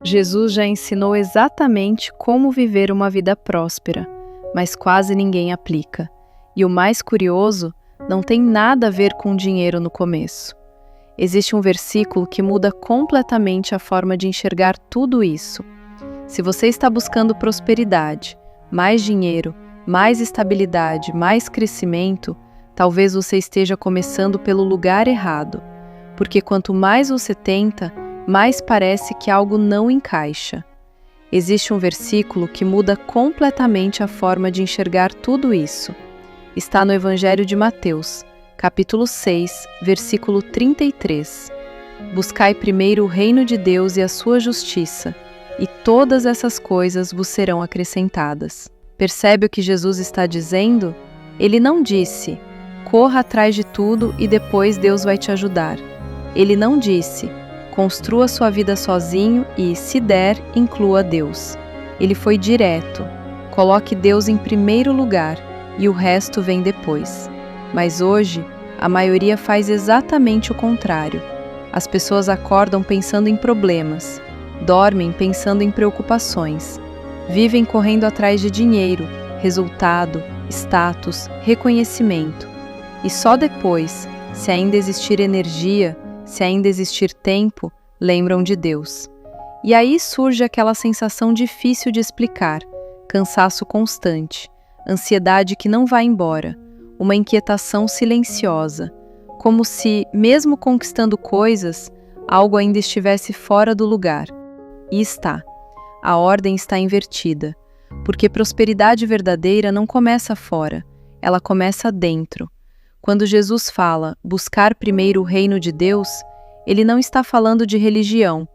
Jesus já ensinou exatamente como viver uma vida próspera, mas quase ninguém aplica. E o mais curioso, não tem nada a ver com dinheiro no começo. Existe um versículo que muda completamente a forma de enxergar tudo isso. Se você está buscando prosperidade, mais dinheiro, mais estabilidade, mais crescimento, talvez você esteja começando pelo lugar errado. Porque quanto mais você tenta, mais parece que algo não encaixa. Existe um versículo que muda completamente a forma de enxergar tudo isso. Está no Evangelho de Mateus, capítulo 6, versículo 33. Buscai primeiro o reino de Deus e a sua justiça, e todas essas coisas vos serão acrescentadas. Percebe o que Jesus está dizendo? Ele não disse, corra atrás de tudo e depois Deus vai te ajudar. Ele não disse, construa sua vida sozinho e, se der, inclua Deus. Ele foi direto. Coloque Deus em primeiro lugar e o resto vem depois. Mas hoje, a maioria faz exatamente o contrário. As pessoas acordam pensando em problemas, dormem pensando em preocupações, vivem correndo atrás de dinheiro, resultado, status, reconhecimento. E só depois, se ainda existir energia, se ainda existir tempo, lembram de Deus. E aí surge aquela sensação difícil de explicar, cansaço constante, ansiedade que não vai embora, uma inquietação silenciosa, como se, mesmo conquistando coisas, algo ainda estivesse fora do lugar. E está. A ordem está invertida, porque prosperidade verdadeira não começa fora, ela começa dentro. Quando Jesus fala, buscar primeiro o reino de Deus, ele não está falando de religião,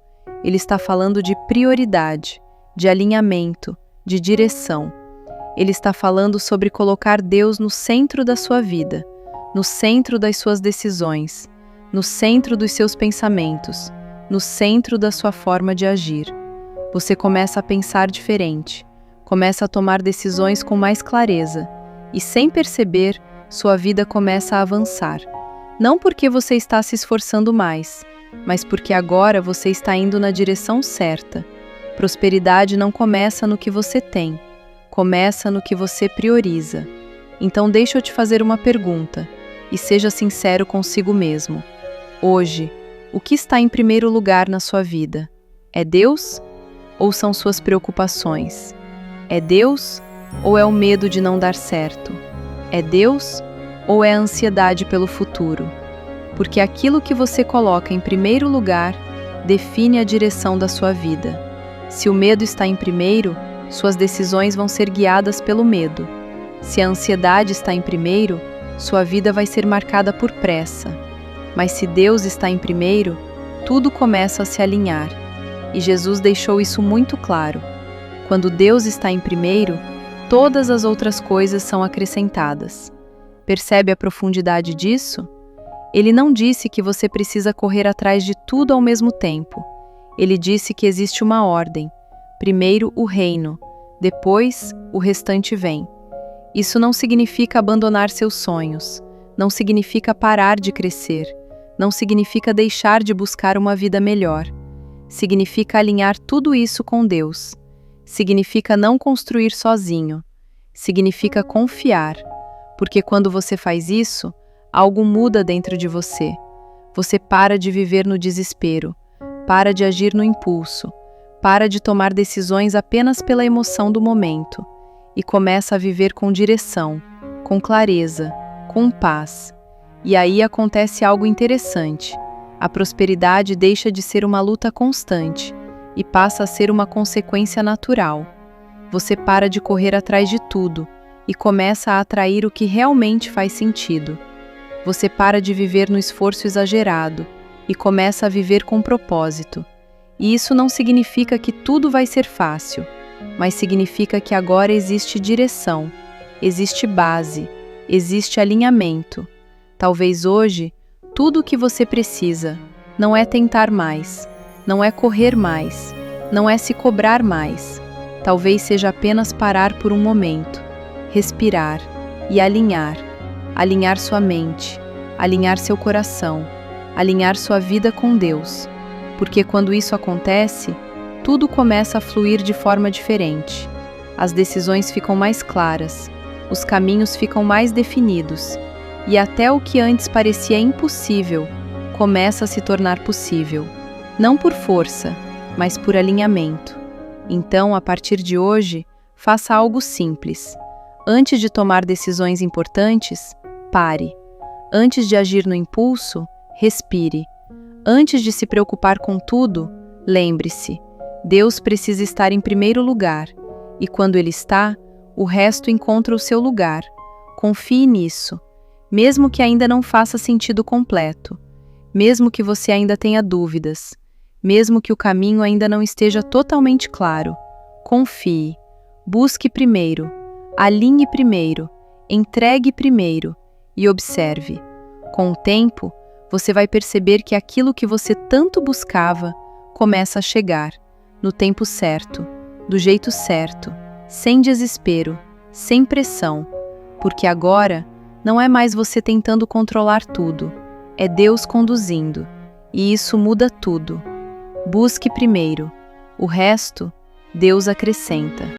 ele está falando de prioridade, de alinhamento, de direção. Ele está falando sobre colocar Deus no centro da sua vida, no centro das suas decisões, no centro dos seus pensamentos, no centro da sua forma de agir. Você começa a pensar diferente, começa a tomar decisões com mais clareza e, sem perceber, sua vida começa a avançar. Não porque você está se esforçando mais, mas porque agora você está indo na direção certa. Prosperidade não começa no que você tem, começa no que você prioriza. Então deixa eu te fazer uma pergunta, e seja sincero consigo mesmo. Hoje, o que está em primeiro lugar na sua vida? É Deus? Ou são suas preocupações? É Deus? Ou é o medo de não dar certo? É Deus ou é a ansiedade pelo futuro? Porque aquilo que você coloca em primeiro lugar define a direção da sua vida. Se o medo está em primeiro, suas decisões vão ser guiadas pelo medo. Se a ansiedade está em primeiro, sua vida vai ser marcada por pressa. Mas se Deus está em primeiro, tudo começa a se alinhar. E Jesus deixou isso muito claro. Quando Deus está em primeiro, todas as outras coisas são acrescentadas. Percebe a profundidade disso? Ele não disse que você precisa correr atrás de tudo ao mesmo tempo. Ele disse que existe uma ordem. Primeiro o reino, depois o restante vem. Isso não significa abandonar seus sonhos, não significa parar de crescer, não significa deixar de buscar uma vida melhor. Significa alinhar tudo isso com Deus. Significa não construir sozinho. Significa confiar. Porque quando você faz isso, algo muda dentro de você. Você para de viver no desespero, para de agir no impulso, para de tomar decisões apenas pela emoção do momento e começa a viver com direção, com clareza, com paz. E aí acontece algo interessante. A prosperidade deixa de ser uma luta constante e passa a ser uma consequência natural. Você para de correr atrás de tudo e começa a atrair o que realmente faz sentido. Você para de viver no esforço exagerado e começa a viver com propósito. E isso não significa que tudo vai ser fácil, mas significa que agora existe direção, existe base, existe alinhamento. Talvez hoje, tudo o que você precisa não é tentar mais, não é correr mais, não é se cobrar mais. Talvez seja apenas parar por um momento, respirar e alinhar sua mente, alinhar seu coração, alinhar sua vida com Deus. Porque quando isso acontece, tudo começa a fluir de forma diferente. As decisões ficam mais claras, os caminhos ficam mais definidos, e até o que antes parecia impossível começa a se tornar possível, não por força, mas por alinhamento. Então, a partir de hoje, faça algo simples. Antes de tomar decisões importantes, pare. Antes de agir no impulso, respire. Antes de se preocupar com tudo, lembre-se: Deus precisa estar em primeiro lugar, e quando Ele está, o resto encontra o seu lugar. Confie nisso, mesmo que ainda não faça sentido completo, mesmo que você ainda tenha dúvidas, mesmo que o caminho ainda não esteja totalmente claro. Confie, busque primeiro, alinhe primeiro, entregue primeiro e observe. Com o tempo, você vai perceber que aquilo que você tanto buscava começa a chegar, no tempo certo, do jeito certo, sem desespero, sem pressão, porque agora não é mais você tentando controlar tudo, é Deus conduzindo, e isso muda tudo. Busque primeiro, o resto Deus acrescenta.